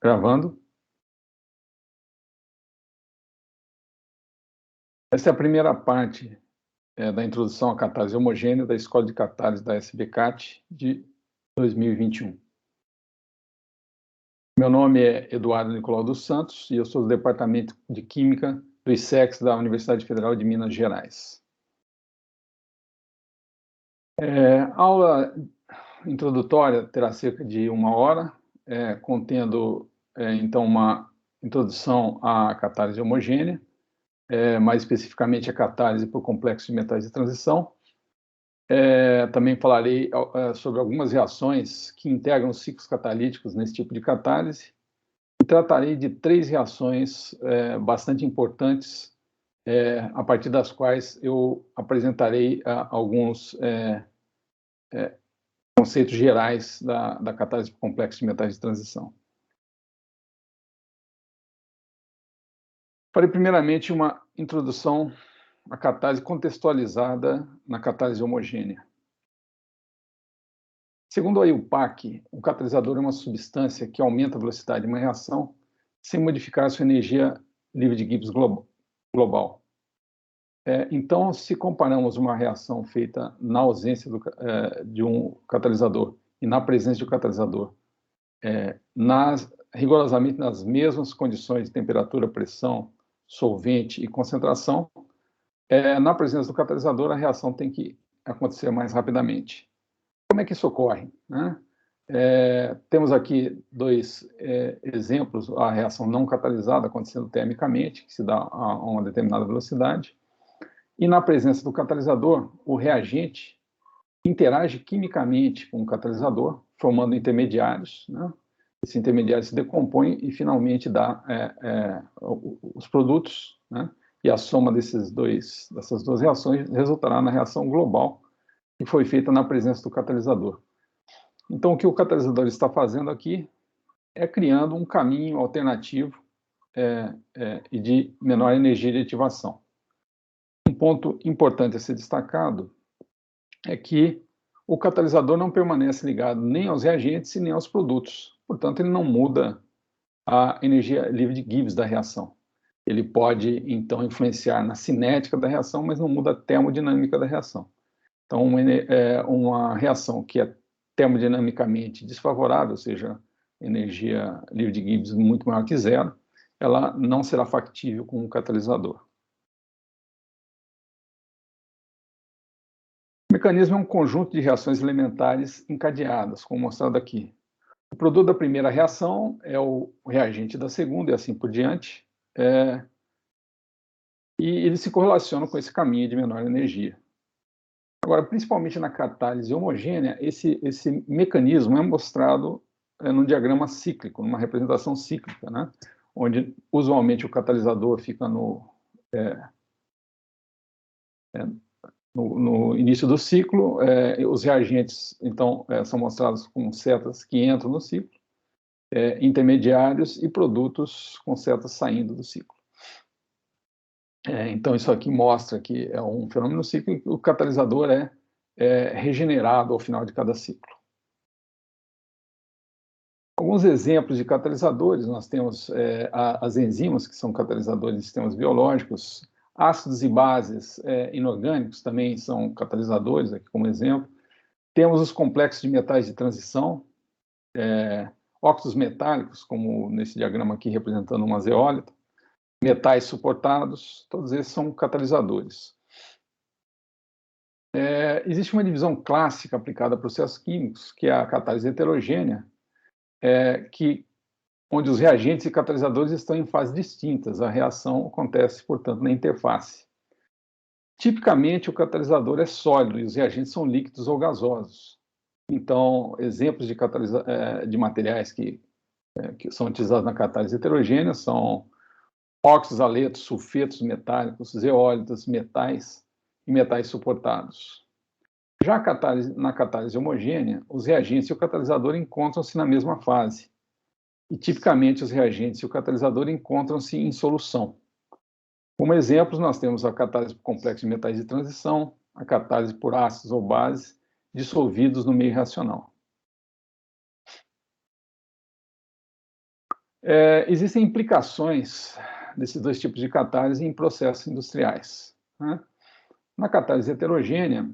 Gravando. Essa é a primeira parte da introdução à catálise homogênea da Escola de Catálise da SBCat de 2021. Meu nome é Eduardo Nicolau dos Santos e eu sou do Departamento de Química do ISEX da Universidade Federal de Minas Gerais. A aula introdutória terá cerca de 1 hora, contendo, então, uma introdução à catálise homogênea, mais especificamente a catálise por complexos de metais de transição. Também falarei sobre algumas reações que integram os ciclos catalíticos nesse tipo de catálise e tratarei de 3 reações bastante importantes, a partir das quais eu apresentarei alguns conceitos gerais da catálise por complexos de metais de transição. Farei primeiramente uma introdução à catálise contextualizada na catálise homogênea. Segundo a IUPAC, o catalisador é uma substância que aumenta a velocidade de uma reação sem modificar sua energia livre de Gibbs global. Então, se comparamos uma reação feita na ausência de um catalisador e na presença de um catalisador, rigorosamente nas mesmas condições de temperatura, pressão, solvente e concentração, na presença do catalisador, a reação tem que acontecer mais rapidamente. Como é que isso ocorre, né? Temos aqui 2 exemplos: a reação não catalisada acontecendo termicamente, que se dá a uma determinada velocidade, e na presença do catalisador, o reagente interage quimicamente com o catalisador, formando intermediários, né? Esse intermediário se decompõe e finalmente dá os produtos, né? E a soma dessas 2 reações resultará na reação global, que foi feita na presença do catalisador. Então, o que o catalisador está fazendo aqui é criando um caminho alternativo e de menor energia de ativação. Um ponto importante a ser destacado é que o catalisador não permanece ligado nem aos reagentes e nem aos produtos. Portanto, ele não muda a energia livre de Gibbs da reação. Ele pode, então, influenciar na cinética da reação, mas não muda a termodinâmica da reação. Então, uma reação que é termodinamicamente desfavorável, ou seja, energia livre de Gibbs muito maior que 0, ela não será factível com o catalisador. O mecanismo é um conjunto de reações elementares encadeadas, como mostrado aqui. O produto da primeira reação é o reagente da segunda e assim por diante, e eles se correlacionam com esse caminho de menor energia. Agora, principalmente na catálise homogênea, esse mecanismo é mostrado num diagrama cíclico, numa representação cíclica, né? Onde usualmente o catalisador fica no início do ciclo, os reagentes, então, são mostrados com setas que entram no ciclo, intermediários e produtos com setas saindo do ciclo. Então, isso aqui mostra que é um fenômeno cíclico, o catalisador é regenerado ao final de cada ciclo. Alguns exemplos de catalisadores: nós temos as enzimas, que são catalisadores de sistemas biológicos, ácidos e bases inorgânicos também são catalisadores, aqui como exemplo. Temos os complexos de metais de transição, óxidos metálicos, como nesse diagrama aqui representando uma zeólita, metais suportados, todos esses são catalisadores. Existe uma divisão clássica aplicada a processos químicos, que é a catálise heterogênea, onde os reagentes e catalisadores estão em fases distintas. A reação acontece, portanto, na interface. Tipicamente, o catalisador é sólido e os reagentes são líquidos ou gasosos. Então, exemplos de materiais que são utilizados na catálise heterogênea são óxidos, haletos, sulfetos metálicos, zeólitas, metais e metais suportados. Já na catálise homogênea, os reagentes e o catalisador encontram-se na mesma fase. E, tipicamente, os reagentes e o catalisador encontram-se em solução. Como exemplos, nós temos a catálise por complexo de metais de transição, a catálise por ácidos ou bases dissolvidos no meio reacional. Existem implicações desses dois tipos de catálise em processos industriais, né? Na catálise heterogênea,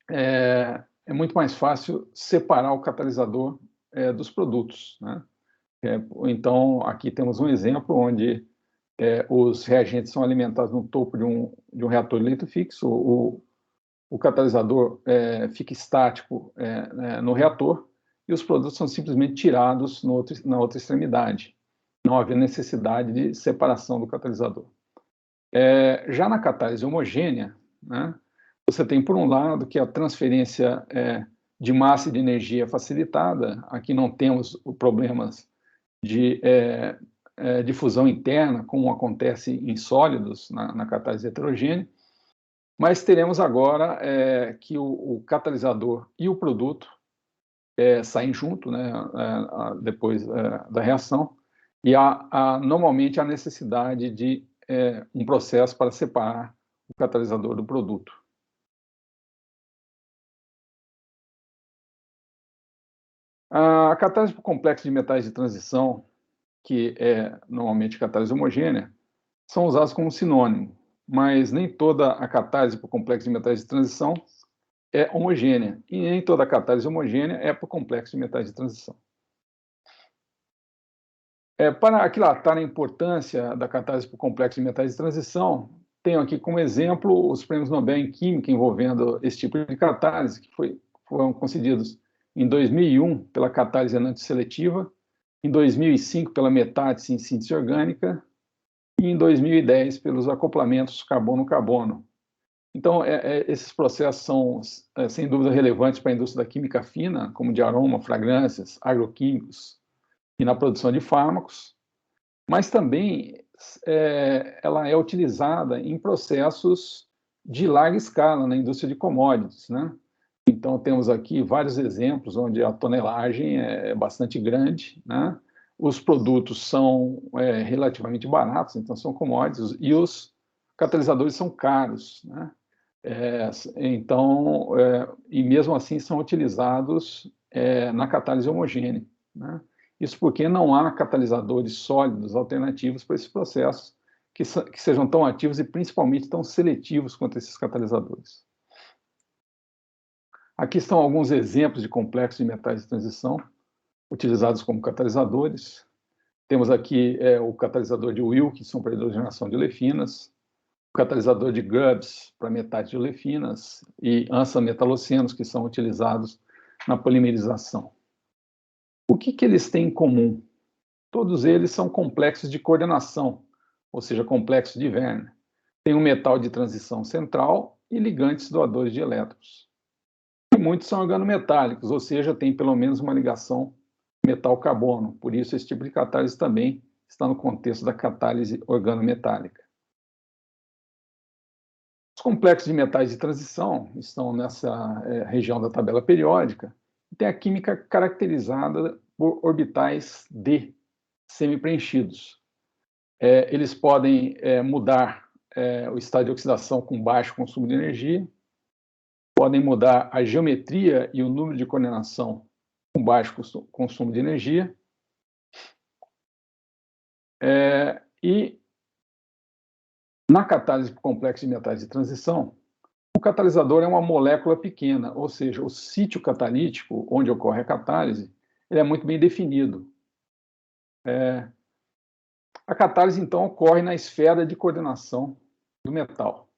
é muito mais fácil separar o catalisador dos produtos, né? Então, aqui temos um exemplo onde os reagentes são alimentados no topo de um reator de leito fixo, o catalisador fica estático no reator e os produtos são simplesmente tirados na outra extremidade, não havia necessidade de separação do catalisador. Já na catálise homogênea, né, você tem, por um lado, que a transferência de massa e de energia é facilitada. Aqui não temos problemas de difusão interna, como acontece em sólidos na catálise heterogênea, mas teremos agora que o catalisador e o produto saem junto, né, depois da reação, e normalmente há necessidade de um processo para separar o catalisador do produto. A catálise por complexo de metais de transição, que é normalmente catálise homogênea, são usados como sinônimo, mas nem toda a catálise por complexo de metais de transição é homogênea, e nem toda a catálise homogênea é por complexo de metais de transição. Para aquilatar a importância da catálise por complexo de metais de transição, tenho aqui como exemplo os prêmios Nobel em Química envolvendo esse tipo de catálise, que foram concedidos em 2001 pela catálise antisseletiva, em 2005 pela metálise em síntese orgânica e em 2010 pelos acoplamentos carbono-carbono. Então, esses processos são, sem dúvida, relevantes para a indústria da química fina, como de aroma, fragrâncias, agroquímicos e na produção de fármacos, mas também ela é utilizada em processos de larga escala na indústria de commodities, né? Então, temos aqui vários exemplos onde a tonelagem é bastante grande, né? Os produtos são relativamente baratos, então são commodities, e os catalisadores são caros, né? Então, e mesmo assim são utilizados na catálise homogênea, né? Isso porque não há catalisadores sólidos alternativos para esses processos que sejam tão ativos e principalmente tão seletivos quanto esses catalisadores. Aqui estão alguns exemplos de complexos de metais de transição utilizados como catalisadores. Temos aqui o catalisador de Wilkinson para hidrogenação de olefinas, o catalisador de Gubbs para metais de olefinas e ansa-metalocenos, que são utilizados na polimerização. O que eles têm em comum? Todos eles são complexos de coordenação, ou seja, complexos de Werner. Tem um metal de transição central e ligantes doadores de elétrons. E muitos são organometálicos, ou seja, tem pelo menos uma ligação metal-carbono. Por isso, esse tipo de catálise também está no contexto da catálise organometálica. Os complexos de metais de transição estão nessa região da tabela periódica e tem a química caracterizada por orbitais D semi-preenchidos. Eles podem mudar o estado de oxidação com baixo consumo de energia, podem mudar a geometria e o número de coordenação com baixo consumo de energia, e na catálise por complexo de metais de transição, o catalisador é uma molécula pequena, ou seja, o sítio catalítico onde ocorre a catálise, ele é muito bem definido. A catálise, então, ocorre na esfera de coordenação do metal.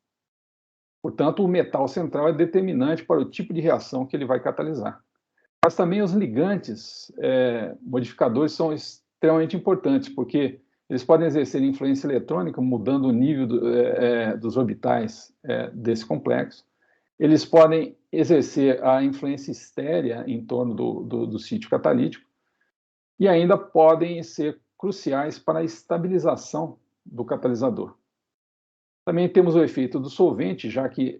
Portanto, o metal central é determinante para o tipo de reação que ele vai catalisar. Mas também os ligantes modificadores são extremamente importantes, porque eles podem exercer influência eletrônica, mudando o nível dos orbitais desse complexo. Eles podem exercer a influência estérea em torno do sítio catalítico e ainda podem ser cruciais para a estabilização do catalisador. Também temos o efeito do solvente, já que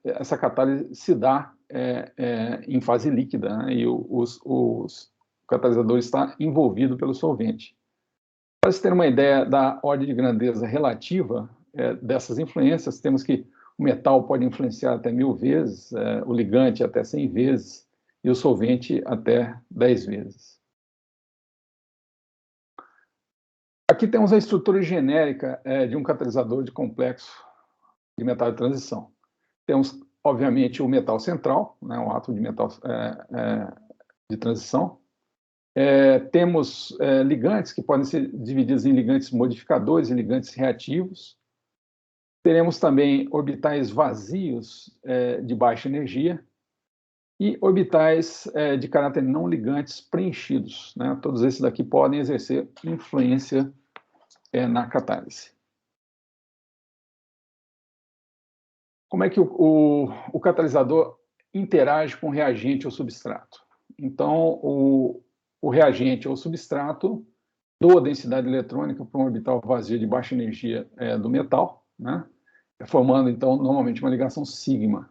essa catálise se dá em fase líquida, né, e o catalisador está envolvido pelo solvente. Para se ter uma ideia da ordem de grandeza relativa dessas influências, temos que o metal pode influenciar até 1000 vezes, o ligante até 100 vezes e o solvente até 10 vezes. Aqui temos a estrutura genérica de um catalisador de complexo de metal de transição. Temos, obviamente, o metal central, né, um átomo de metal de transição. Temos ligantes que podem ser divididos em ligantes modificadores e ligantes reativos. Teremos também orbitais vazios de baixa energia e orbitais de caráter não ligantes preenchidos, né? Todos esses daqui podem exercer influência na catálise. Como é que o catalisador interage com o reagente ou substrato? Então, o reagente ou substrato doa densidade eletrônica para um orbital vazio de baixa energia do metal, né? Formando, então, normalmente uma ligação sigma.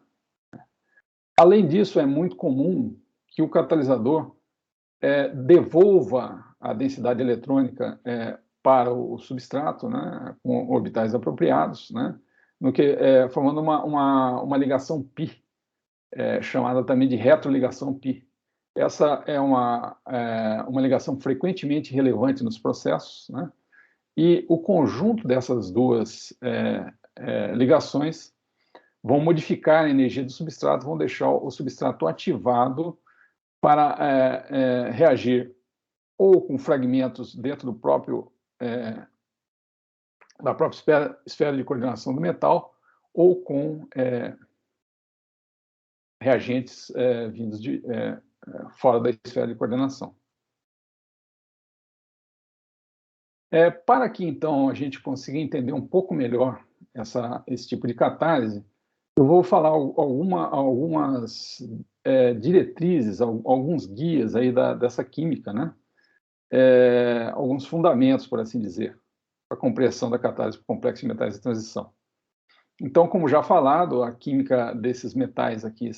Além disso, é muito comum que o catalisador devolva a densidade eletrônica para o substrato, né, com orbitais apropriados, né, formando uma ligação π, chamada também de retroligação π. Essa é uma ligação frequentemente relevante nos processos, né, e o conjunto dessas duas ligações vão modificar a energia do substrato, vão deixar o substrato ativado para reagir ou com fragmentos dentro da própria esfera de coordenação do metal, ou com reagentes vindos de fora da esfera de coordenação. Para que, então, a gente consiga entender um pouco melhor esse tipo de catálise, eu vou falar algumas diretrizes, alguns guias aí dessa química, né? Alguns fundamentos, por assim dizer, para a compreensão da catálise por complexo de metais de transição. Então, como já falado, a química desses metais aqui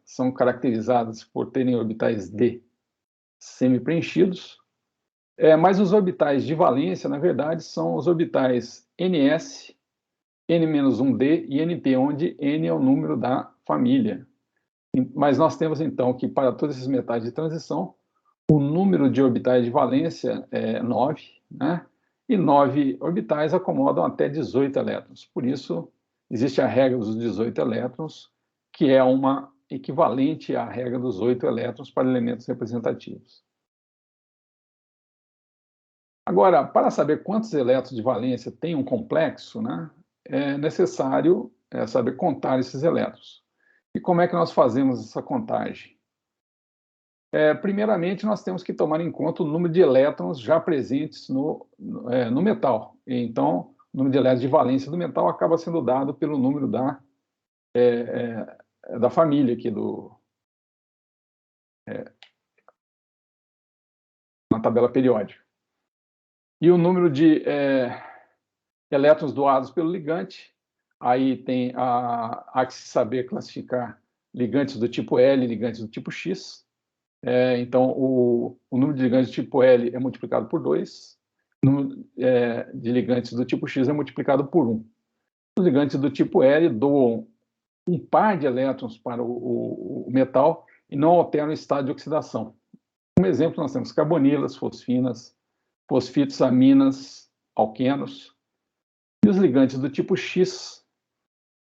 são caracterizadas por terem orbitais D semi-preenchidos, mas os orbitais de valência, na verdade, são os orbitais Ns, N-1d e Np, onde N é o número da família. Mas nós temos, então, que para todos esses metais de transição, o número de orbitais de valência é 9, né? E 9 orbitais acomodam até 18 elétrons. Por isso, existe a regra dos 18 elétrons, que é uma equivalente à regra dos 8 elétrons para elementos representativos. Agora, para saber quantos elétrons de valência tem um complexo, né, é necessário saber contar esses elétrons. E como é que nós fazemos essa contagem? Primeiramente, nós temos que tomar em conta o número de elétrons já presentes no metal. Então, o número de elétrons de valência do metal acaba sendo dado pelo número da família aqui na tabela periódica. E o número de elétrons doados pelo ligante, aí há que se saber classificar ligantes do tipo L e ligantes do tipo X. Então, o número de ligantes do tipo L é multiplicado por 2, o número de ligantes do tipo X é multiplicado por 1. Os ligantes do tipo L doam um par de elétrons para o metal e não alteram o estado de oxidação. Como exemplo, nós temos carbonilas, fosfinas, fosfitos, aminas, alquenos. E os ligantes do tipo X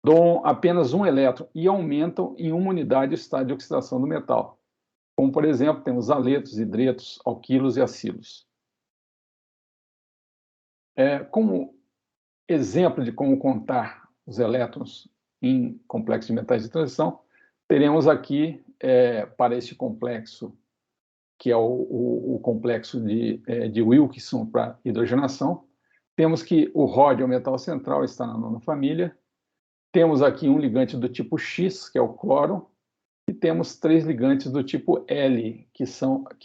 doam apenas um elétron e aumentam em uma unidade o estado de oxidação do metal. Como, por exemplo, temos aletos, hidretos, alquilos e acilos. Como exemplo de como contar os elétrons em complexo de metais de transição, teremos aqui, para este complexo, que é o complexo de Wilkinson para hidrogenação, temos que o ródio é o metal central, está na nona família. Temos aqui um ligante do tipo X, que é o cloro, e temos 3 ligantes do tipo L, que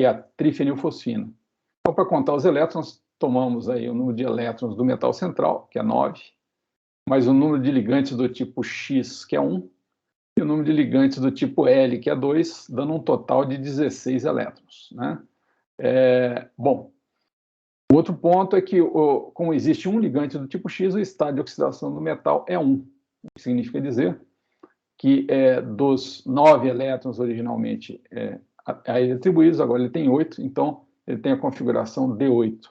é a trifenilfosfina. Então, para contar os elétrons, tomamos aí o número de elétrons do metal central, que é 9, mais o número de ligantes do tipo X, que é 1, e o número de ligantes do tipo L, que é 2, dando um total de 16 elétrons, né? Bom, o outro ponto é que, como existe um ligante do tipo X, o estado de oxidação do metal é 1. O que significa dizer que dos 9 elétrons originalmente a ele atribuídos, agora ele tem 8, então ele tem a configuração D8.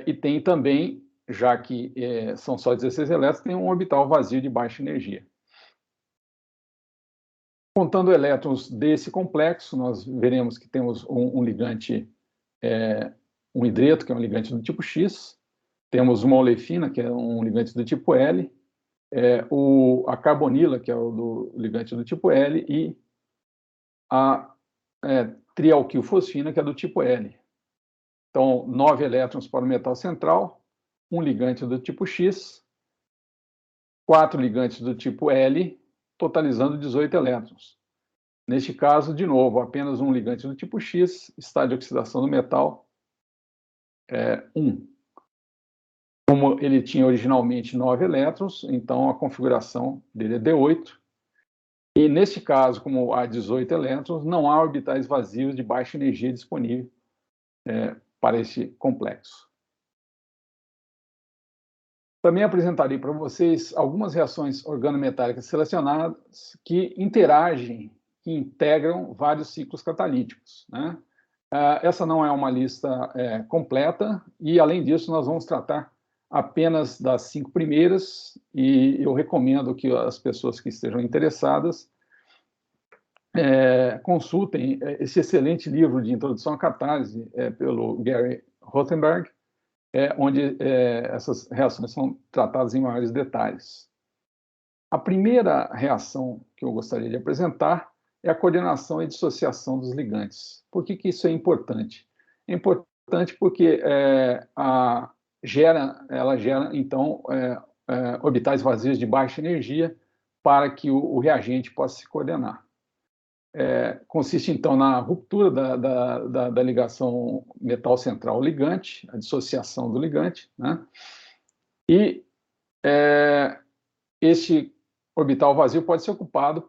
E tem também, já que são só 16 elétrons, tem um orbital vazio de baixa energia. Contando elétrons desse complexo, nós veremos que temos um ligante, um hidreto, que é um ligante do tipo X, temos uma olefina, que é um ligante do tipo L, a carbonila, que é o do ligante do tipo L, e a trialquilfosfina, que é do tipo L. Então, 9 elétrons para o metal central, um ligante do tipo X, 4 ligantes do tipo L, totalizando 18 elétrons. Neste caso, de novo, apenas um ligante do tipo X, estado de oxidação do metal 1. Como ele tinha originalmente 9 elétrons, então a configuração dele é D8. E neste caso, como há 18 elétrons, não há orbitais vazios de baixa energia disponível para esse complexo. Também apresentarei para vocês algumas reações organometálicas selecionadas que interagem, que integram vários ciclos catalíticos, né? Essa não é uma lista completa, e, além disso, nós vamos tratar apenas das 5 primeiras, e eu recomendo que as pessoas que estejam interessadas consultem esse excelente livro de Introdução à Catálise, pelo Gary Rothenberg, onde essas reações são tratadas em maiores detalhes. A primeira reação que eu gostaria de apresentar é a coordenação e dissociação dos ligantes. Por que isso é importante? É importante porque ela gera, então, orbitais vazios de baixa energia para que o reagente possa se coordenar. Consiste, então, na ruptura da ligação metal central-ligante, a dissociação do ligante, né? E este orbital vazio pode ser ocupado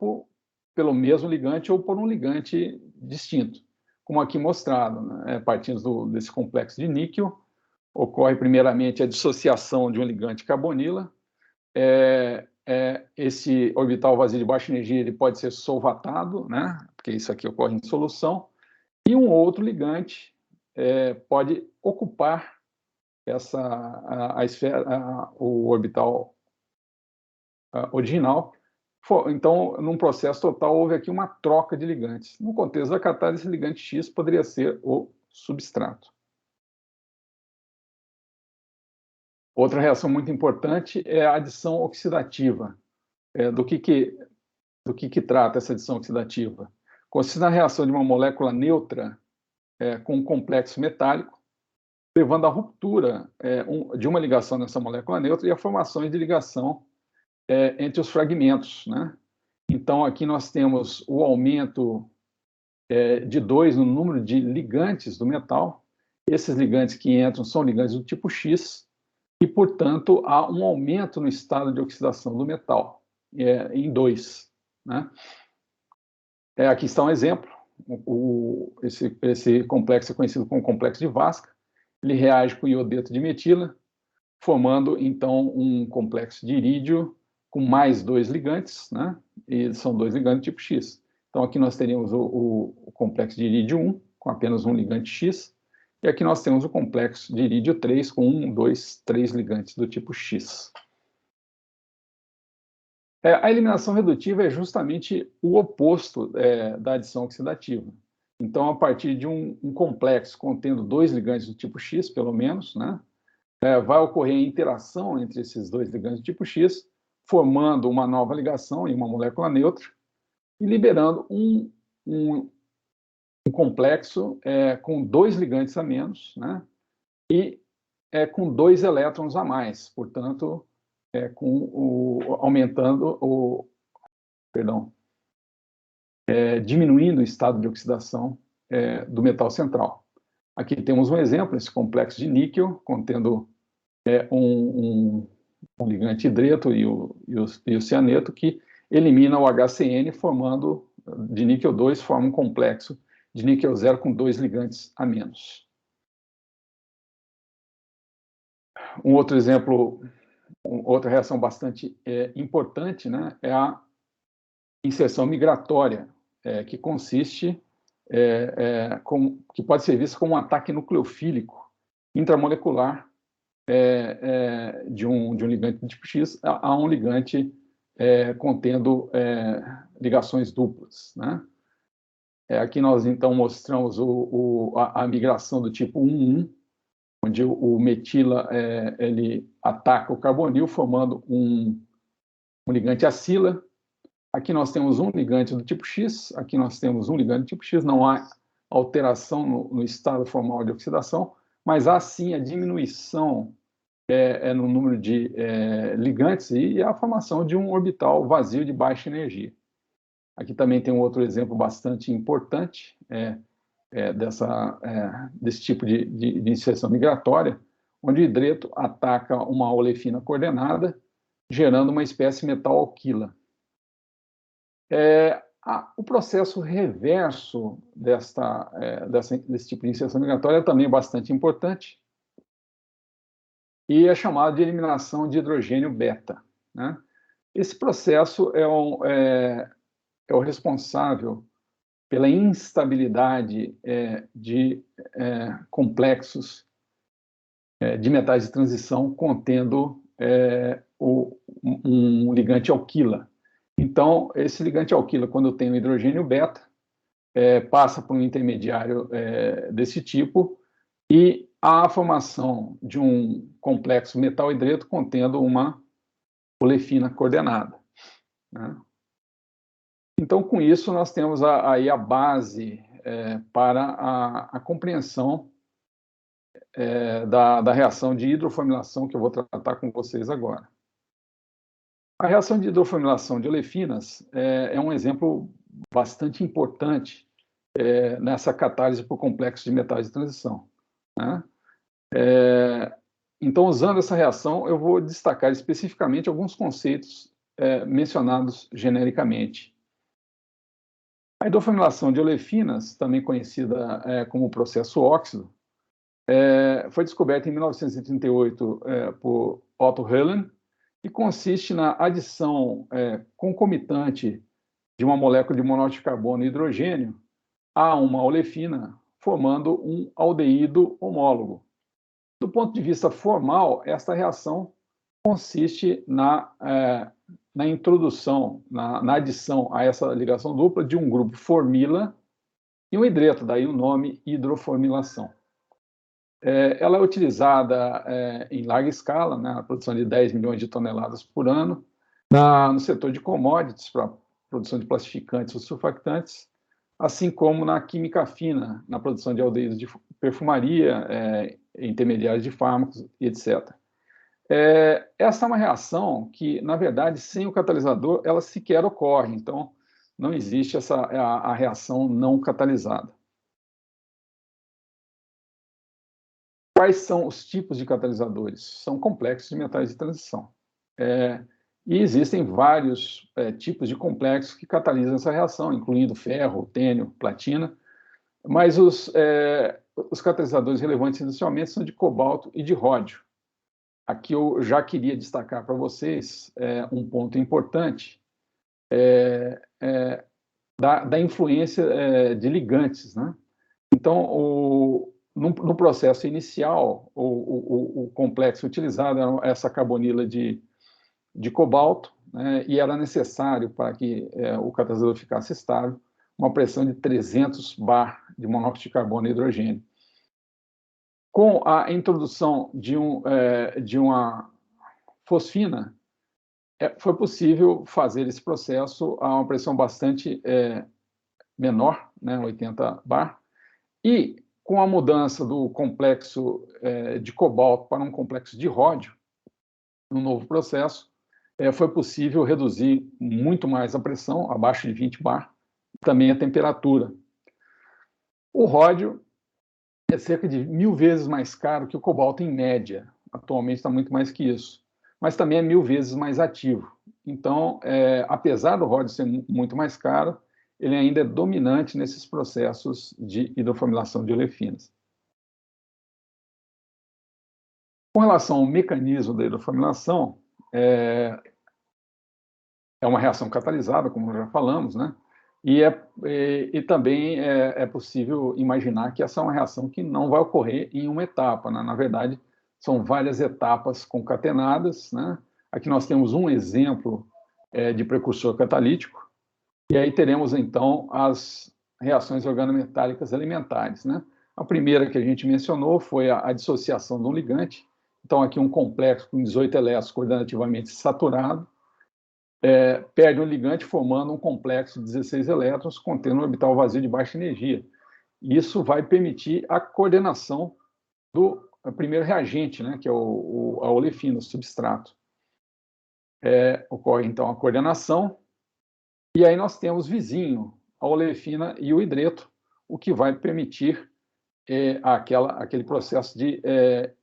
pelo mesmo ligante ou por um ligante distinto, como aqui mostrado, né? Partindo desse complexo de níquel, ocorre primeiramente a dissociação de um ligante carbonila. Esse orbital vazio de baixa energia ele pode ser solvatado, né? Porque isso aqui ocorre em solução, e um outro ligante pode ocupar o orbital original. Então, num processo total, houve aqui uma troca de ligantes. No contexto da catálise, esse ligante X poderia ser o substrato. Outra reação muito importante é a adição oxidativa. Do que trata essa adição oxidativa? Consiste na reação de uma molécula neutra com um complexo metálico, levando à ruptura de uma ligação nessa molécula neutra e a formação de ligação entre os fragmentos, né? Então, aqui nós temos o aumento de 2 no número de ligantes do metal. Esses ligantes que entram são ligantes do tipo X, e, portanto, há um aumento no estado de oxidação do metal, em 2, né? Aqui está um exemplo. Esse complexo é conhecido como complexo de Vaska. Ele reage com iodeto de metila, formando, então, um complexo de irídio com mais 2 ligantes, né? E são 2 ligantes tipo X. Então, aqui nós teríamos o complexo de irídio 1, com apenas um ligante X, e aqui nós temos o complexo de irídio 3, com 1, 2, 3 ligantes do tipo X. A eliminação redutiva é justamente o oposto da adição oxidativa. Então, a partir de um complexo contendo 2 ligantes do tipo X, pelo menos, né, vai ocorrer a interação entre esses 2 ligantes do tipo X, formando uma nova ligação em uma molécula neutra e liberando um complexo com 2 ligantes a menos, né, e com 2 elétrons a mais, portanto, diminuindo o estado de oxidação do metal central. Aqui temos um exemplo, esse complexo de níquel, contendo um ligante hidreto e o cianeto, que elimina o HCN, formando, de níquel 2, forma um complexo de níquel 0 com 2 ligantes a menos. Um outro exemplo, outra reação bastante importante, né, é a inserção migratória, que consiste, que pode ser vista como um ataque nucleofílico intramolecular de um ligante do tipo X a um ligante contendo ligações duplas, né? Aqui nós, então, mostramos a migração do tipo 1,1, onde o metila ele ataca o carbonil, formando um ligante acila. Aqui nós temos um ligante do tipo X, aqui nós temos um ligante do tipo X, não há alteração no estado formal de oxidação, mas há sim a diminuição no número de ligantes e a formação de um orbital vazio de baixa energia. Aqui também tem um outro exemplo bastante importante desse tipo de iniciação migratória, onde o hidreto ataca uma olefina coordenada, gerando uma espécie metal-alquila. O processo reverso desse tipo de iniciação migratória é também bastante importante e é chamado de eliminação de hidrogênio beta, né? Esse processo é o responsável pela instabilidade de complexos de metais de transição contendo um ligante alquila. Então, esse ligante alquila, quando tem o hidrogênio beta, passa por um intermediário desse tipo e há a formação de um complexo metal-hidreto contendo uma olefina coordenada, né? Então, com isso, nós temos aí a base para a compreensão da reação de hidroformilação que eu vou tratar com vocês agora. A reação de hidroformilação de olefinas é um exemplo bastante importante nessa catálise por complexo de metais de transição, né? Então, usando essa reação, eu vou destacar especificamente alguns conceitos mencionados genericamente. A hidroformilação de olefinas, também conhecida como processo óxido, foi descoberta em 1938 por Otto Helen e consiste na adição concomitante de uma molécula de monóxido de carbono e hidrogênio a uma olefina, formando um aldeído homólogo. Do ponto de vista formal, esta reação consiste na introdução, na adição a essa ligação dupla de um grupo formila e um hidreto, daí o nome hidroformilação. Ela é utilizada em larga escala, né, na produção de 10 milhões de toneladas por ano, no setor de commodities, para produção de plastificantes ou surfactantes, assim como na química fina, na produção de aldeídos de perfumaria, intermediários de fármacos, etc. Essa é uma reação que, na verdade, sem o catalisador, ela sequer ocorre. Então, não existe a reação não catalisada. Quais são os tipos de catalisadores? São complexos de metais de transição. E existem vários tipos de complexos que catalisam essa reação, incluindo ferro, tênio, platina, mas os catalisadores relevantes industrialmente são de cobalto e de ródio. Aqui eu já queria destacar para vocês um ponto importante da influência de ligantes, né? Então, no processo inicial, o complexo utilizado era essa carbonila de cobalto, né, e era necessário, para que o catalisador ficasse estável, uma pressão de 300 bar de monóxido de carbono e hidrogênio. Com a introdução de uma fosfina, foi possível fazer esse processo a uma pressão bastante menor, né, 80 bar, e com a mudança do complexo de cobalto para um complexo de ródio, no novo processo, foi possível reduzir muito mais a pressão, abaixo de 20 bar, também a temperatura. O ródio é cerca de 1000 vezes mais caro que o cobalto em média. Atualmente está muito mais que isso. Mas também é 1000 vezes mais ativo. Então, apesar do ródio ser muito mais caro, ele ainda é dominante nesses processos de hidroformilação de olefinas. Com relação ao mecanismo da hidroformilação, é uma reação catalisada, como já falamos, né? E também é possível imaginar que essa é uma reação que não vai ocorrer em uma etapa, né? Na verdade, são várias etapas concatenadas, né? Aqui nós temos um exemplo de precursor catalítico, e aí teremos, então, as reações organometálicas elementares, né? A primeira que a gente mencionou foi a dissociação de um ligante. Então, aqui um complexo com 18 elétrons coordenativamente saturado, perde um ligante formando um complexo de 16 elétrons contendo um orbital vazio de baixa energia. Isso vai permitir a coordenação do primeiro reagente, né, que é a olefina, o substrato. Ocorre, então, a coordenação, e aí nós temos vizinho, a olefina e o hidreto, o que vai permitir aquele processo de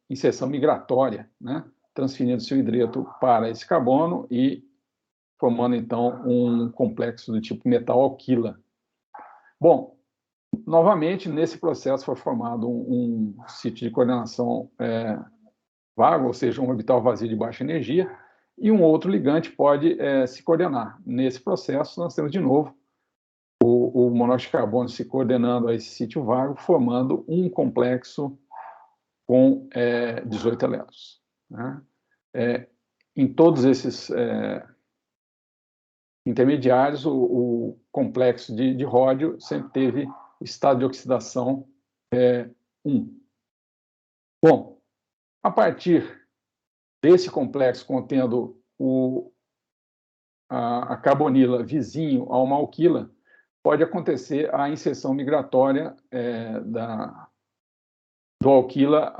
inserção migratória, né, transferindo-se o hidreto para esse carbono e formando, então, um complexo do tipo metal-alquila. Bom, novamente, nesse processo foi formado um sítio de coordenação vago, ou seja, um orbital vazio de baixa energia, e um outro ligante pode se coordenar. Nesse processo, nós temos, de novo, o monóxido de carbono se coordenando a esse sítio vago, formando um complexo com 18 elétrons. Né? Em todos esses intermediários, o complexo de ródio sempre teve o estado de oxidação 1. Bom, a partir desse complexo contendo a carbonila vizinho a uma alquila, pode acontecer a inserção migratória do alquila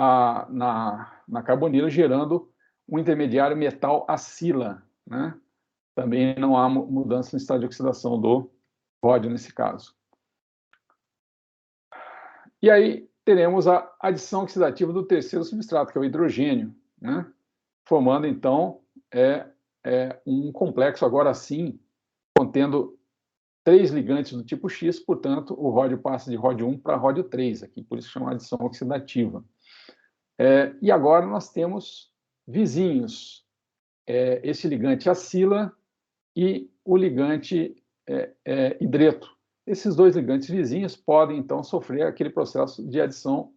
na carbonila, gerando um intermediário metal-acila, né? Também não há mudança no estado de oxidação do ródio nesse caso. E aí teremos a adição oxidativa do terceiro substrato, que é o hidrogênio, né? Formando, então, um complexo, agora sim, contendo 3 ligantes do tipo X, portanto, o ródio passa de ródio 1 para ródio 3, aqui, por isso chama adição oxidativa. E agora nós temos vizinhos, esse ligante acila e o ligante hidreto. Esses dois ligantes vizinhos podem, então, sofrer aquele processo de adição,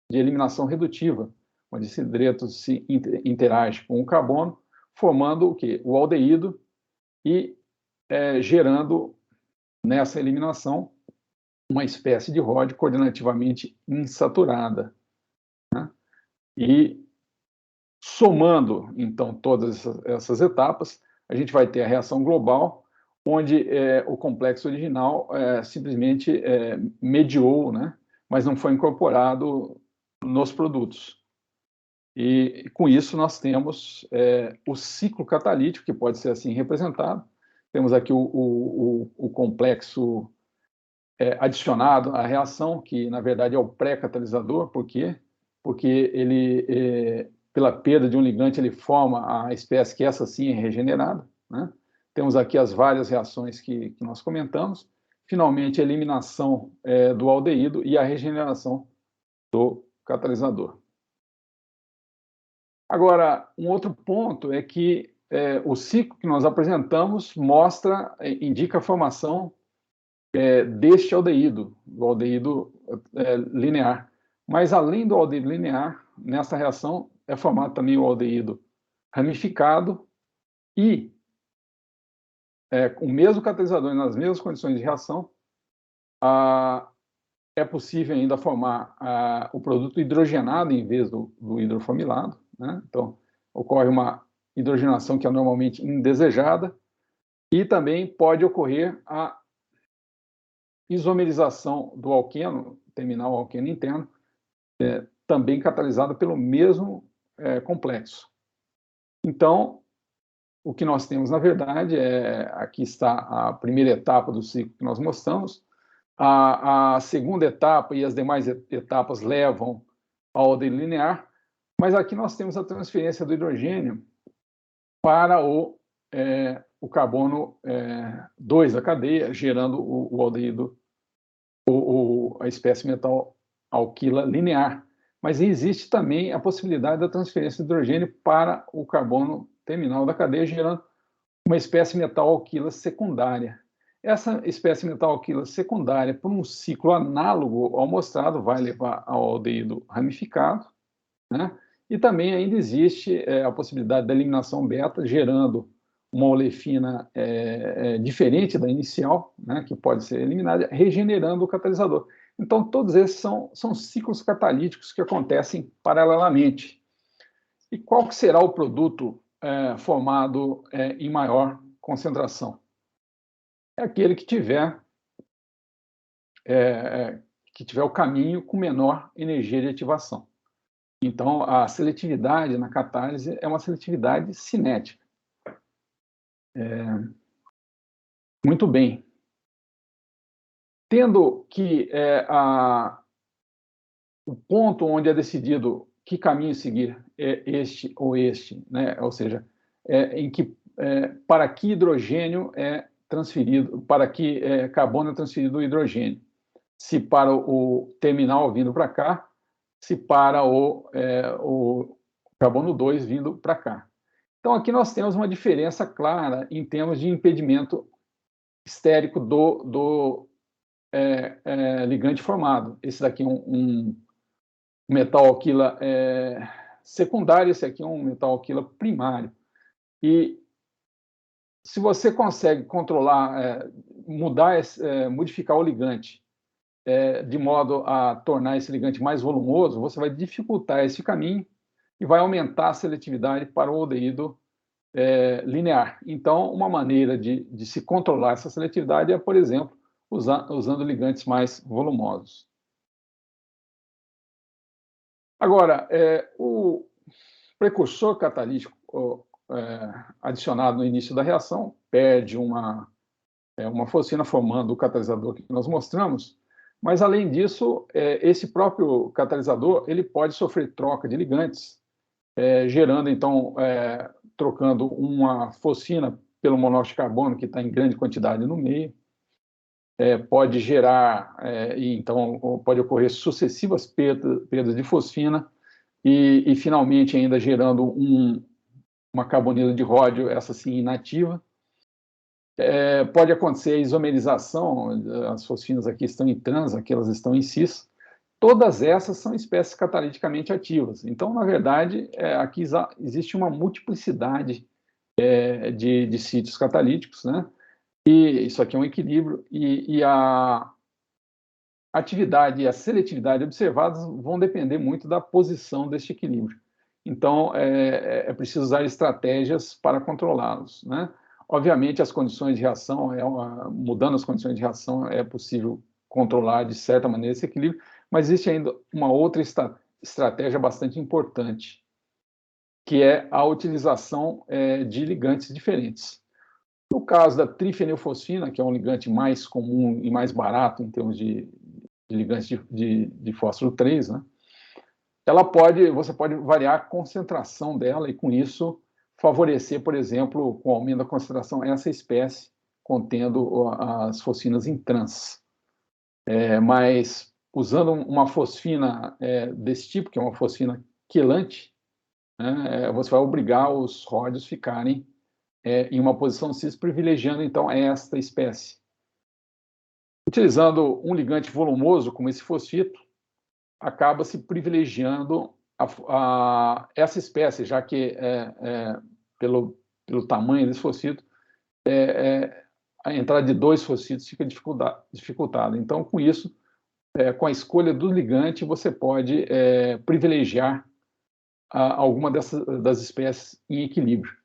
de eliminação redutiva, onde esse hidreto se interage com o carbono, formando o quê? O aldeído e gerando, nessa eliminação, uma espécie de ródio coordenativamente insaturada. Né? E, somando, então, todas essas etapas, a gente vai ter a reação global, onde o complexo original simplesmente mediou, né? Mas não foi incorporado nos produtos. E com isso nós temos o ciclo catalítico, que pode ser assim representado. Temos aqui o complexo adicionado à reação, que na verdade é o pré-catalisador. Por quê? Porque ele, pela perda de um ligante, ele forma a espécie que essa sim é regenerada, né? Temos aqui as várias reações que nós comentamos. Finalmente, a eliminação do aldeído e a regeneração do catalisador. Agora, um outro ponto é que o ciclo que nós apresentamos indica a formação deste aldeído, do aldeído linear. Mas, além do aldeído linear, nessa reação é formado também o aldeído ramificado e, com o mesmo catalisador e nas mesmas condições de reação, é possível ainda formar o produto hidrogenado em vez do hidroformilado, né? Então, ocorre uma hidrogenação que é normalmente indesejada, e também pode ocorrer a isomerização do alqueno, terminal alqueno interno, também catalisada pelo mesmo complexo. Então, o que nós temos, na verdade, aqui está a primeira etapa do ciclo que nós mostramos. A segunda etapa e as demais etapas levam ao aldeído linear, mas aqui nós temos a transferência do hidrogênio para o carbono 2 da cadeia, gerando o aldeído, a espécie metal-alquila linear. Mas existe também a possibilidade da transferência de hidrogênio para o carbono terminal da cadeia, gerando uma espécie metal-alquila secundária. Essa espécie metal alquila secundária, por um ciclo análogo ao mostrado, vai levar ao aldeído ramificado, né? E também ainda existe a possibilidade da eliminação beta, gerando uma olefina diferente da inicial, né, que pode ser eliminada, regenerando o catalisador. Então, todos esses são ciclos catalíticos que acontecem paralelamente. E qual que será o produto formado em maior concentração? É aquele que tiver o caminho com menor energia de ativação. Então, a seletividade na catálise é uma seletividade cinética. Muito bem. Tendo que o ponto onde é decidido que caminho seguir é este ou este, né? Ou seja, para que hidrogênio é transferido, para que carbono é transferido do hidrogênio. Se para o terminal vindo para cá, se para o carbono 2 vindo para cá. Então, aqui nós temos uma diferença clara em termos de impedimento estérico do ligante formado. Esse daqui é um metal alquila secundário, esse aqui é um metal alquila primário. E se você consegue controlar, modificar o ligante de modo a tornar esse ligante mais volumoso, você vai dificultar esse caminho e vai aumentar a seletividade para o aldeído linear. Então, uma maneira de se controlar essa seletividade é, por exemplo, usando ligantes mais volumosos. Agora, o precursor catalítico adicionado no início da reação perde uma fosfina formando o catalisador que nós mostramos, mas, além disso, esse próprio catalisador ele pode sofrer troca de ligantes, gerando, então, trocando uma fosfina pelo monóxido de carbono, que está em grande quantidade no meio, pode gerar, então, pode ocorrer sucessivas perdas de fosfina e finalmente, ainda gerando uma carbonila de ródio, essa sim inativa. Pode acontecer a isomerização, as fosfinas aqui estão em trans, aqui elas estão em cis. Todas essas são espécies cataliticamente ativas. Então, na verdade, aqui existe uma multiplicidade de sítios catalíticos, né? E isso aqui é um equilíbrio, e a atividade e a seletividade observadas vão depender muito da posição deste equilíbrio. Então, é preciso usar estratégias para controlá-los, né? Obviamente, as condições de reação, mudando as condições de reação, é possível controlar de certa maneira esse equilíbrio, mas existe ainda uma outra estratégia bastante importante, que é a utilização de ligantes diferentes. No caso da trifenilfosfina, que é um ligante mais comum e mais barato em termos de ligantes de fósforo 3, né? Você pode variar a concentração dela e, com isso, favorecer, por exemplo, com o aumento da concentração, essa espécie contendo as fosfinas em trans. Mas, usando uma fosfina desse tipo, que é uma fosfina quelante, né, você vai obrigar os ródios a ficarem em uma posição cis, privilegiando, então, esta espécie. Utilizando um ligante volumoso, como esse fosfito, acaba-se privilegiando essa espécie, já que, pelo tamanho desse fosfito, a entrada de 2 fosfitos fica dificultada. Então, com isso, com a escolha do ligante, você pode privilegiar alguma das espécies em equilíbrio.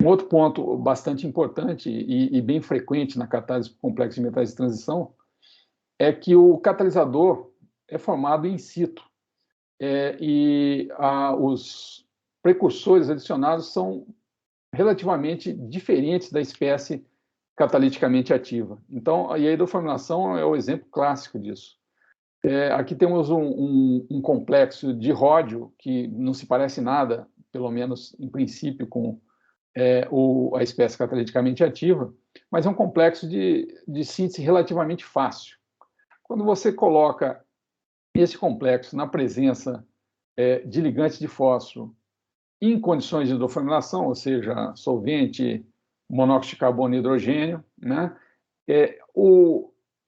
Um outro ponto bastante importante e bem frequente na catálise por complexo de metais de transição é que o catalisador é formado in situ e os precursores adicionados são relativamente diferentes da espécie cataliticamente ativa. Então, a hidroformilação é o exemplo clássico disso. Aqui temos um complexo de ródio que não se parece nada, pelo menos em princípio, com a espécie cataliticamente ativa, mas é um complexo de síntese relativamente fácil. Quando você coloca esse complexo na presença de ligantes de fósforo em condições de hidroformilação, ou seja, solvente, monóxido de carbono e hidrogênio, né,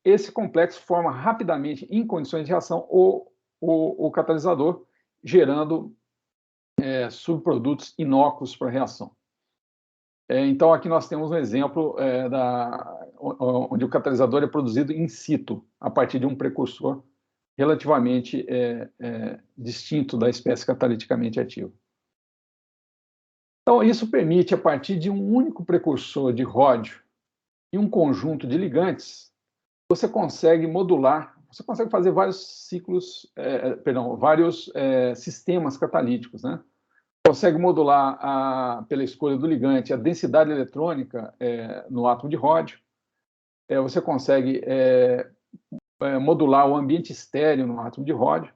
esse complexo forma rapidamente, em condições de reação, o catalisador, gerando subprodutos inócuos para a reação. Então, aqui nós temos um exemplo onde o catalisador é produzido in situ, a partir de um precursor relativamente distinto da espécie cataliticamente ativa. Então, isso permite, a partir de um único precursor de ródio e um conjunto de ligantes, você consegue modular, você consegue fazer vários ciclos, vários sistemas catalíticos, né? Consegue modular, pela escolha do ligante, a densidade eletrônica no átomo de ródio. Você consegue modular o ambiente estéreo no átomo de ródio.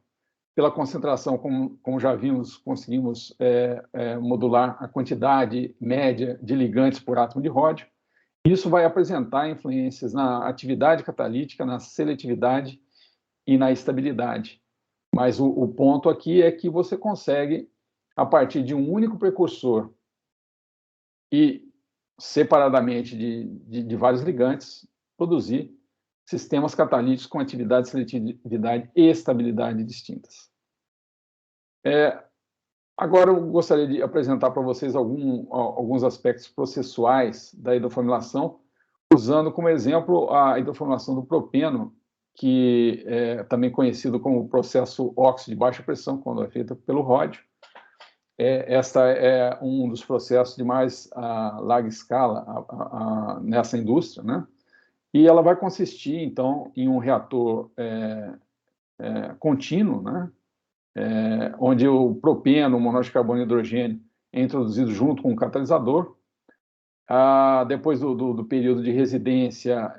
Pela concentração, como já vimos, conseguimos modular a quantidade média de ligantes por átomo de ródio. Isso vai apresentar influências na atividade catalítica, na seletividade e na estabilidade. Mas o ponto aqui é que você consegue, a partir de um único precursor e separadamente de vários ligantes, produzir sistemas catalíticos com atividade, seletividade e estabilidade distintas. Agora eu gostaria de apresentar para vocês alguns aspectos processuais da hidroformilação, usando como exemplo a hidroformilação do propeno, que é também conhecido como processo óxido de baixa pressão, quando é feita pelo ródio. Esta é um dos processos de mais larga escala nessa indústria, né? E ela vai consistir, então, em um reator contínuo, né? Onde o propeno, o monóxido de carbono e hidrogênio, é introduzido junto com o catalisador. Depois do período de residência,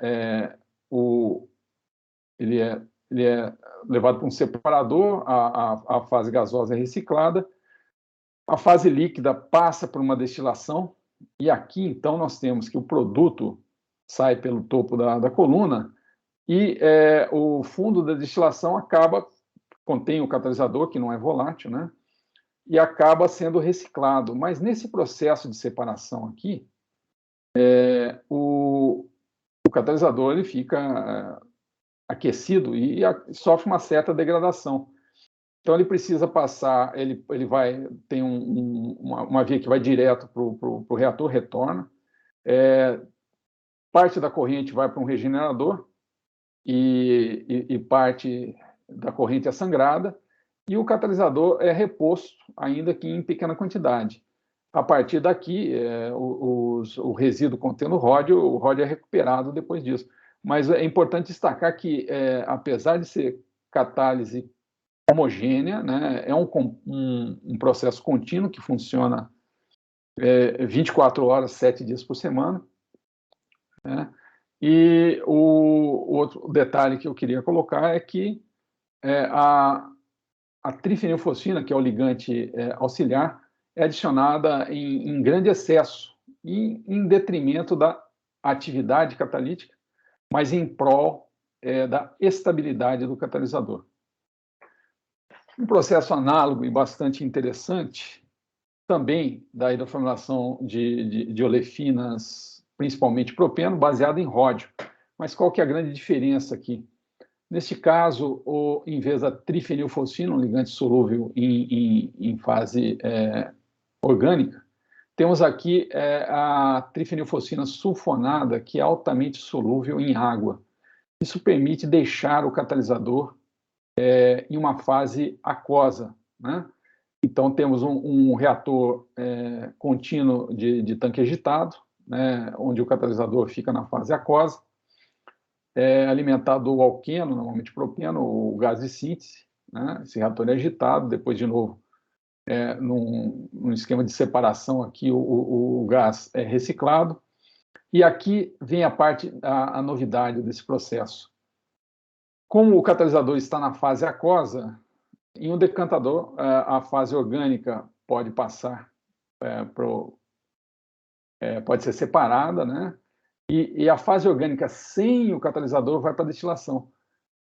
ele é levado para um separador, a fase gasosa é reciclada, a fase líquida passa por uma destilação, e aqui, então, nós temos que o produto sai pelo topo da coluna, e o fundo da destilação contém o catalisador, que não é volátil, né? E acaba sendo reciclado. Mas nesse processo de separação aqui, o catalisador ele fica aquecido e sofre uma certa degradação. Então ele precisa passar, ele tem uma via que vai direto para o reator, retorna, parte da corrente vai para um regenerador e parte da corrente é sangrada, e o catalisador é reposto, ainda que em pequena quantidade. A partir daqui, o resíduo contendo o ródio é recuperado depois disso. Mas é importante destacar que, apesar de ser catálise homogênea, né, é um processo contínuo que funciona 24 horas, 7 dias por semana, né? E o outro detalhe que eu queria colocar é que a trifenilfosfina, que é o ligante auxiliar, é adicionada em grande excesso e em detrimento da atividade catalítica, mas em prol da estabilidade do catalisador. Um processo análogo e bastante interessante, também da hidroformilação de olefinas, principalmente propeno, baseado em ródio. Mas qual que é a grande diferença aqui? Neste caso, em vez da trifenilfosfina, um ligante solúvel em fase orgânica, temos aqui a trifenilfosfina sulfonada, que é altamente solúvel em água. Isso permite deixar o catalisador em uma fase aquosa, né? Então, temos um reator contínuo de tanque agitado, né, onde o catalisador fica na fase aquosa, alimentado do alqueno, normalmente propeno, o gás de síntese, né? Esse reator é agitado, depois, de novo, num esquema de separação aqui, o gás é reciclado. E aqui vem a novidade desse processo. Como o catalisador está na fase aquosa, em um decantador, a fase orgânica pode passar pode ser separada, né? E a fase orgânica sem o catalisador vai para a destilação.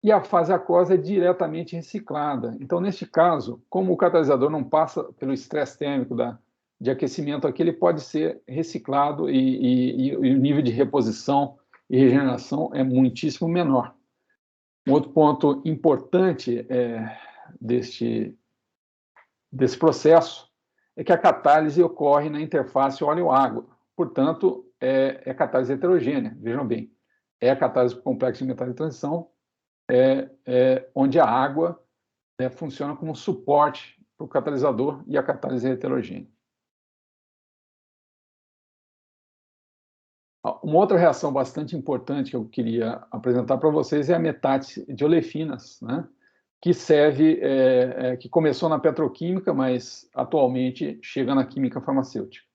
E a fase aquosa é diretamente reciclada. Então, neste caso, como o catalisador não passa pelo estresse térmico de aquecimento aqui, ele pode ser reciclado e o nível de reposição e regeneração é muitíssimo menor. Um outro ponto importante desse processo é que a catálise ocorre na interface óleo-água. Portanto, é catálise heterogênea, vejam bem. É a catálise por complexo de metais de transição, onde a água funciona como suporte para o catalisador e a catálise heterogênea. Uma outra reação bastante importante que eu queria apresentar para vocês é a metálise de olefinas, né? Que serve, que começou na petroquímica, mas atualmente chega na química farmacêutica.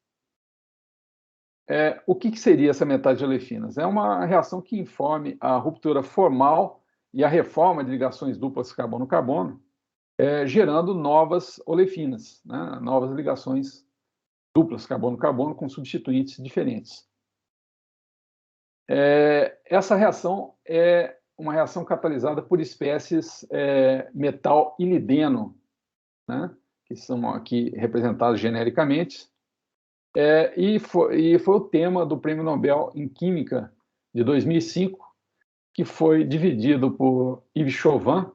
O que seria essa metálise de olefinas? É uma reação que informe a ruptura formal e a reforma de ligações duplas carbono-carbono, gerando novas olefinas, né? Novas ligações duplas carbono-carbono com substituintes diferentes. Essa reação é uma reação catalisada por espécies metal ilideno, né, que são aqui representados genericamente, e foi o tema do Prêmio Nobel em Química de 2005, que foi dividido por Yves Chauvin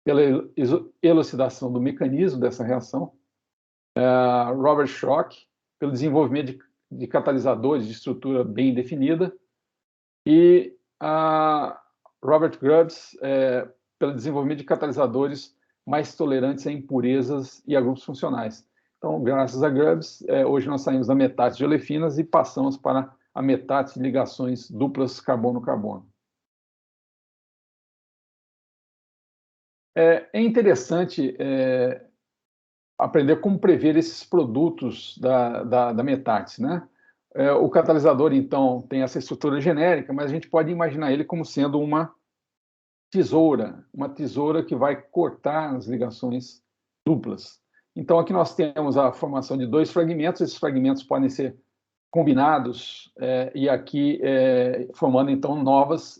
pela elucidação do mecanismo dessa reação, Robert Schoch pelo desenvolvimento de catalisadores de estrutura bem definida, e a Robert Grubbs pelo desenvolvimento de catalisadores mais tolerantes a impurezas e a grupos funcionais. Então, graças a Grubbs, hoje nós saímos da metálise de olefinas e passamos para a metálise de ligações duplas carbono-carbono. É interessante aprender como prever esses produtos da metálise, né? O catalisador, então, tem essa estrutura genérica, mas a gente pode imaginar ele como sendo uma tesoura que vai cortar as ligações duplas. Então, aqui nós temos a formação de dois fragmentos, esses fragmentos podem ser combinados e aqui formando, então, novos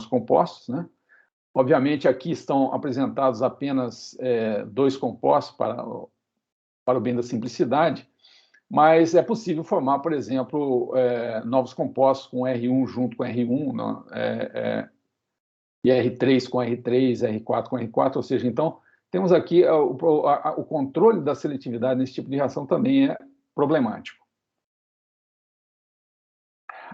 compostos, né? Obviamente, aqui estão apresentados apenas dois compostos para o bem da simplicidade, mas é possível formar, por exemplo, novos compostos com R1 junto com R1, e R3 com R3, R4 com R4, ou seja, então, temos aqui o controle da seletividade nesse tipo de reação também é problemático.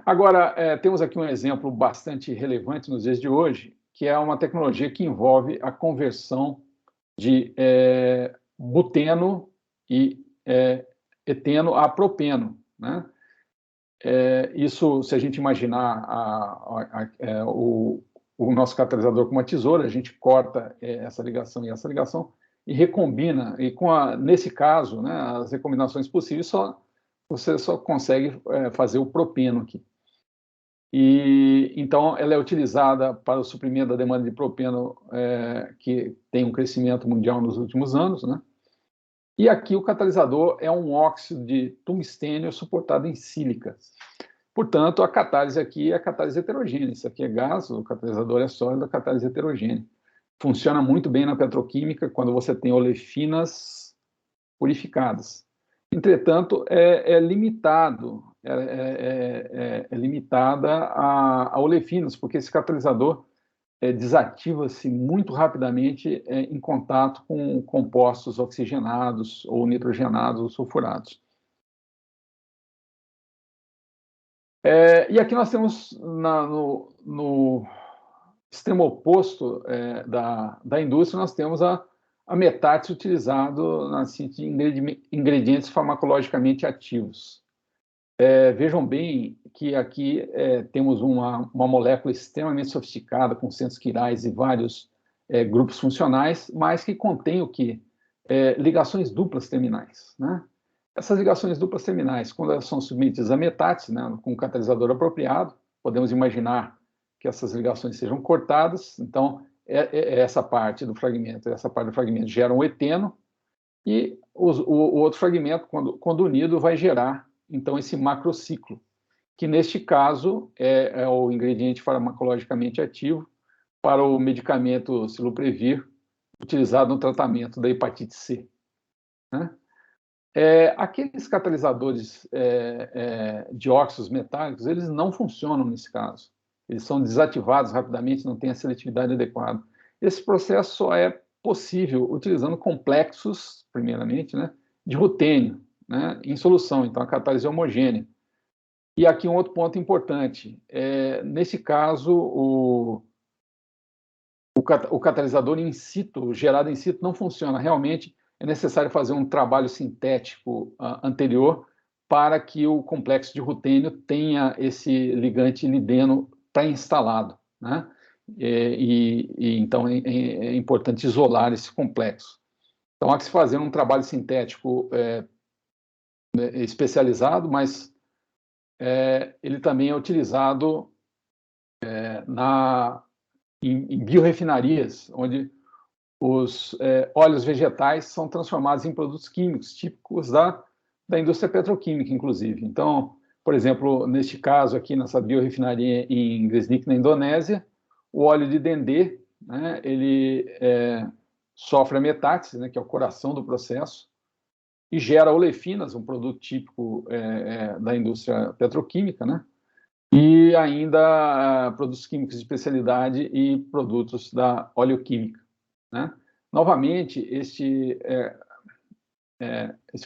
Agora, temos aqui um exemplo bastante relevante nos dias de hoje, que é uma tecnologia que envolve a conversão de buteno e eteno a propeno, né? Isso, se a gente imaginar o nosso catalisador com uma tesoura, a gente corta essa ligação e essa ligação e recombina, e nesse caso, né, as recombinações possíveis, você só consegue fazer o propeno aqui. E então ela é utilizada para o suprimento da demanda de propeno, que tem um crescimento mundial nos últimos anos, né? E aqui o catalisador é um óxido de tungstênio suportado em sílica. Portanto, a catálise aqui é a catálise heterogênea. Isso aqui é gás, o catalisador é sólido, a catálise heterogênea. Funciona muito bem na petroquímica quando você tem olefinas purificadas. Entretanto, é limitada a olefinas, porque esse catalisador desativa-se muito rapidamente em contato com compostos oxigenados ou nitrogenados ou sulfurados. E aqui nós temos no extremo oposto da indústria, nós temos a metálise utilizada na síntese de ingredientes farmacologicamente ativos. Vejam bem que aqui temos uma molécula extremamente sofisticada, com centros quirais e vários grupos funcionais, mas que contém o quê? Ligações duplas terminais, né? Essas ligações duplas terminais, quando elas são submetidas a metálise, né, com um catalisador apropriado, podemos imaginar que essas ligações sejam cortadas, então essa parte do fragmento gera um eteno, e o outro fragmento, quando unido, vai gerar, então, esse macrociclo, que neste caso é o ingrediente farmacologicamente ativo para o medicamento Ciloprevir, utilizado no tratamento da hepatite C, né? Aqueles catalisadores de óxidos metálicos, eles não funcionam nesse caso. Eles são desativados rapidamente, não têm a seletividade adequada. Esse processo só é possível utilizando complexos, primeiramente, né, de rutênio, né, em solução, então a catálise é homogênea. E aqui um outro ponto importante, nesse caso, o catalisador in situ, gerado in situ, não funciona. Realmente é necessário fazer um trabalho sintético anterior para que o complexo de rutênio tenha esse ligante lideno pré-instalado, né? Então é importante isolar esse complexo. Então há que se fazer um trabalho sintético especializado, mas ele também é utilizado em biorefinarias, onde os óleos vegetais são transformados em produtos químicos típicos da indústria petroquímica, inclusive. Então, por exemplo, neste caso aqui, nessa biorefinaria em Gresnik, na Indonésia, o óleo de dendê, né, ele sofre a metáxise, né, que é o coração do processo, e gera olefinas, um produto típico da indústria petroquímica, né, e ainda produtos químicos de especialidade e produtos da oleoquímica, né? Novamente, esse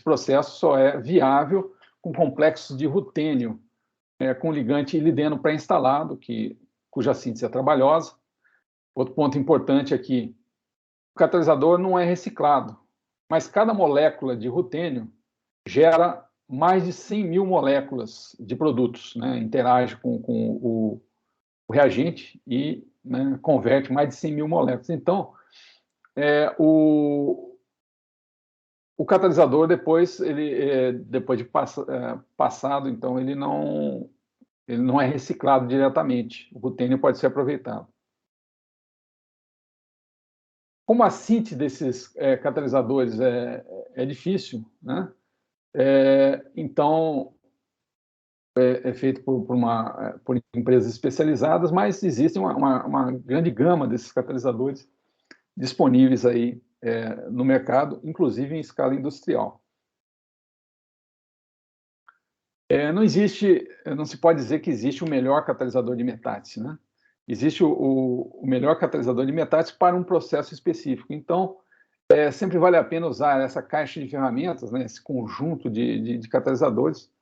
processo só é viável com complexos de rutênio, com ligante lideno pré-instalado, cuja síntese é trabalhosa. Outro ponto importante aqui, o catalisador não é reciclado, mas cada molécula de rutênio gera mais de 100 mil moléculas de produtos, né? Interage com o reagente e, né, converte mais de 100 mil moléculas. Então, o catalisador, depois de passado, então, ele não é reciclado diretamente. O rutênio pode ser aproveitado. Como a síntese desses catalisadores é difícil, né? Então, é feito por empresas especializadas, mas existe uma grande gama desses catalisadores disponíveis aí no mercado, inclusive em escala industrial. Não se pode dizer que existe o melhor catalisador de metáxise, né? Existe o melhor catalisador de metáxise para um processo específico. Então, sempre vale a pena usar essa caixa de ferramentas, né, esse conjunto de catalisadores,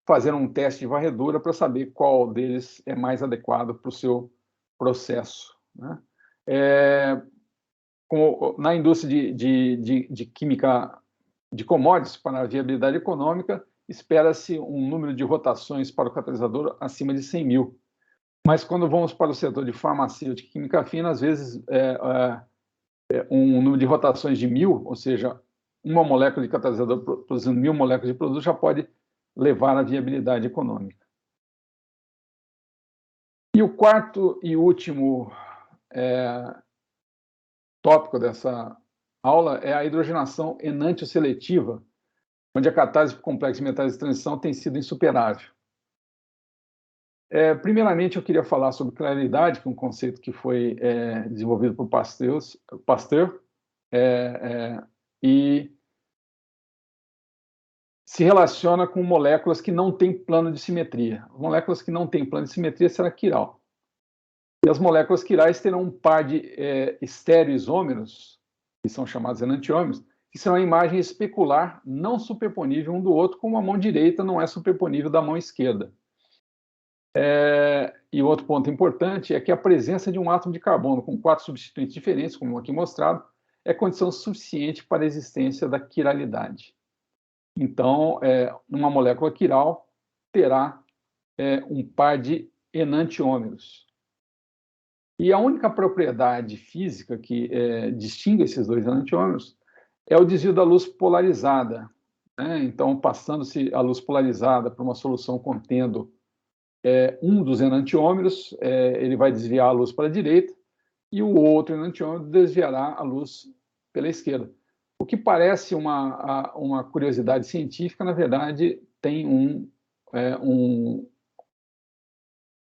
fazer um teste de varredura para saber qual deles é mais adequado para o seu processo, né? Na indústria de química de commodities, para a viabilidade econômica, espera-se um número de rotações para o catalisador acima de 100 mil. Mas quando vamos para o setor de farmacêutica e química fina, às vezes um número de rotações de 1000, ou seja, uma molécula de catalisador produzindo 1000 moléculas de produto, já pode levar à viabilidade econômica. E o quarto e último tópico dessa aula é a hidrogenação enantioseletiva, onde a catálise por complexo de metais de transição tem sido insuperável. Primeiramente, eu queria falar sobre claridade, que é um conceito que foi desenvolvido por Pasteur, e se relaciona com moléculas que não têm plano de simetria. Moléculas que não têm plano de simetria será quiral. E as moléculas quirais terão um par de estereoisômeros, que são chamados enantiômeros, que serão a imagem especular não superponível um do outro, como a mão direita não é superponível da mão esquerda. E outro ponto importante é que a presença de um átomo de carbono com 4 substituintes diferentes, como aqui mostrado, é condição suficiente para a existência da quiralidade. Então, uma molécula quiral terá um par de enantiômeros. E a única propriedade física que distingue esses dois enantiômeros é o desvio da luz polarizada, né? Então, passando-se a luz polarizada para uma solução contendo um dos enantiômeros, ele vai desviar a luz para a direita, e o outro enantiômero desviará a luz pela esquerda. O que parece uma curiosidade científica, na verdade, tem um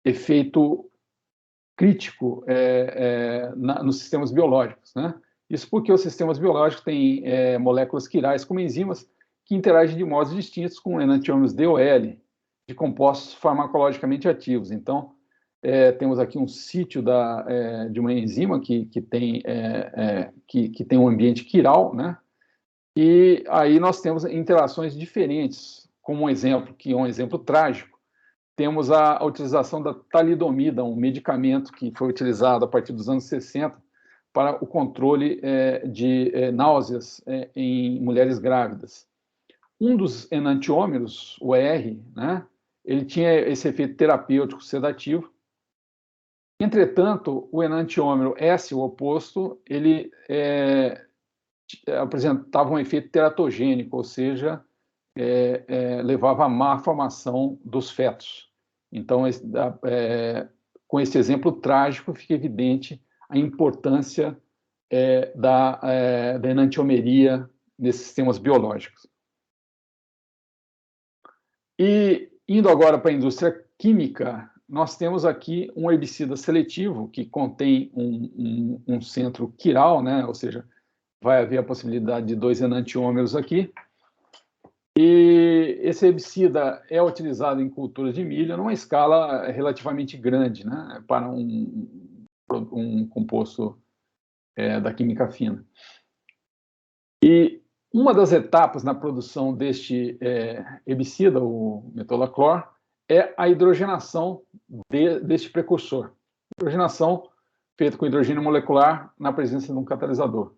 efeito crítico nos sistemas biológicos, né? Isso porque os sistemas biológicos têm moléculas quirais como enzimas que interagem de modos distintos com enantiômeros DOL, de compostos farmacologicamente ativos. Então, temos aqui um sítio de uma enzima que tem um ambiente quiral, né? E aí nós temos interações diferentes, como um exemplo, que é um exemplo trágico. Temos a utilização da talidomida, um medicamento que foi utilizado a partir dos anos 60 para o controle de náuseas em mulheres grávidas. Um dos enantiômeros, o R, né, ele tinha esse efeito terapêutico sedativo. Entretanto, o enantiômero S, o oposto, ele apresentava um efeito teratogênico, ou seja, levava à má formação dos fetos. Então, com esse exemplo trágico, fica evidente a importância da enantiomeria nesses sistemas biológicos. E, indo agora para a indústria química, nós temos aqui um herbicida seletivo que contém um centro quiral, né? Ou seja, vai haver a possibilidade de 2 enantiômeros aqui. E esse herbicida é utilizado em culturas de milho numa escala relativamente grande, né? Para um composto da química fina. E uma das etapas na produção deste herbicida, o metolaclor, é a hidrogenação deste precursor. Hidrogenação feita com hidrogênio molecular na presença de um catalisador.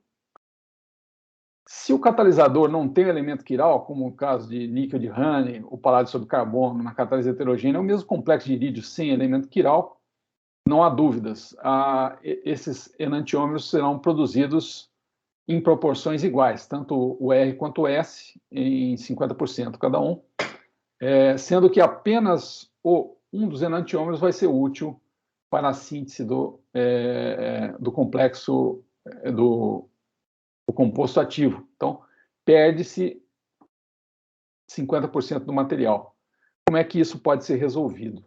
Se o catalisador não tem elemento quiral, como o caso de níquel de Raney, o paládio sobre carbono na catálise heterogênea, é o mesmo complexo de irídio sem elemento quiral, não há dúvidas. Esses enantiômeros serão produzidos em proporções iguais, tanto o R quanto o S, em 50% cada um, sendo que apenas um dos enantiômeros vai ser útil para a síntese do complexo do composto ativo. Então, perde-se 50% do material. Como é que isso pode ser resolvido?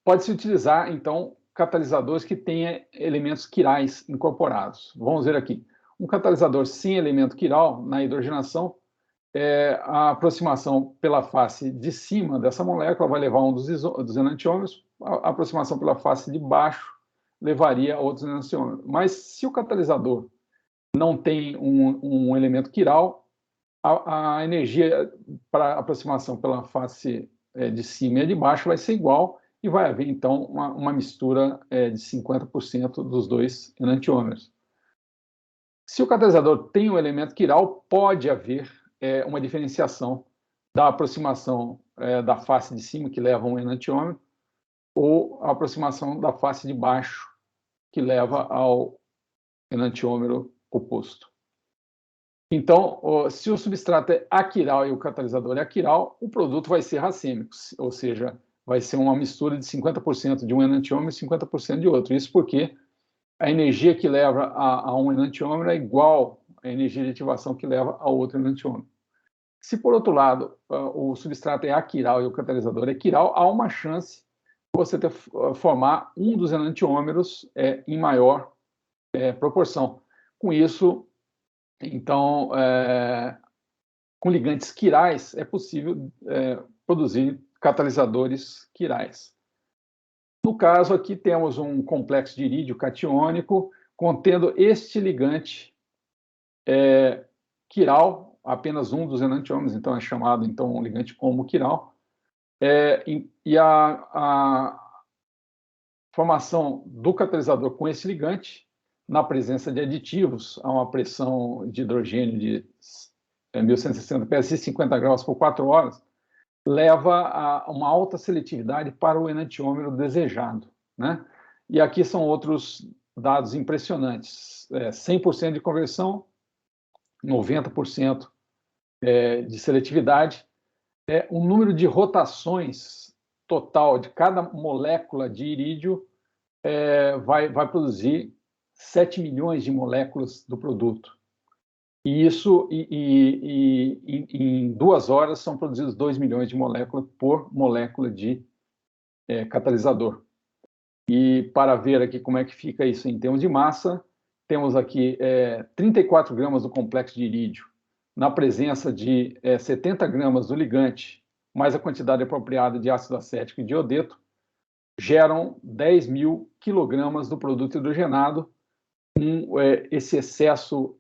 Pode-se utilizar, então, catalisadores que tenham elementos quirais incorporados. Vamos ver aqui. Um catalisador sem elemento quiral, na hidrogenação, a aproximação pela face de cima dessa molécula vai levar um dos enantiômeros, a aproximação pela face de baixo levaria a outros enantiômeros. Mas se o catalisador não tem um elemento quiral, a energia para aproximação pela face de cima e de baixo vai ser igual, e vai haver, então, uma mistura de 50% dos 2 enantiômeros. Se o catalisador tem um elemento quiral, pode haver uma diferenciação da aproximação da face de cima, que leva a um enantiômero, ou a aproximação da face de baixo, que leva ao enantiômero oposto. Então, se o substrato é aquiral e o catalisador é aquiral, o produto vai ser racêmico, ou seja, vai ser uma mistura de 50% de um enantiômero e 50% de outro. Isso porque a energia que leva a um enantiômero é igual à energia de ativação que leva a outro enantiômero. Se, por outro lado, o substrato é aquiral e o catalisador é quiral, há uma chance de você formar um dos enantiômeros em maior proporção. Com isso, então, com ligantes quirais, é possível produzir catalisadores quirais. No caso aqui, temos um complexo de irídio catiônico contendo este ligante quiral, apenas um dos enantiômeros, então é chamado então, um ligante homoquiral. E a formação do catalisador com esse ligante, na presença de aditivos, a uma pressão de hidrogênio de 1160 psi, 50 graus por 4 horas, leva a uma alta seletividade para o enantiômero desejado, né? E aqui são outros dados impressionantes. 100% de conversão, 90% de seletividade. O número de rotações total de cada molécula de irídio vai produzir 7 milhões de moléculas do produto. E isso, em 2 horas, são produzidos 2 milhões de moléculas por molécula de catalisador. E para ver aqui como é que fica isso em termos de massa, temos aqui 34 gramas do complexo de irídio, na presença de 70 gramas do ligante, mais a quantidade apropriada de ácido acético e de iodeto, geram 10.000 quilogramas do produto hidrogenado, com esse excesso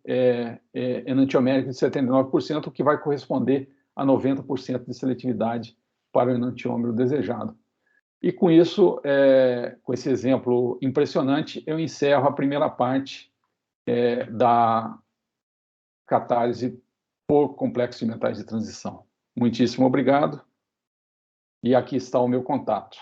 enantiomérico de 79%, o que vai corresponder a 90% de seletividade para o enantiômero desejado. E com isso, com esse exemplo impressionante, eu encerro a primeira parte da catálise por complexos de metais de transição. Muitíssimo obrigado. E aqui está o meu contato.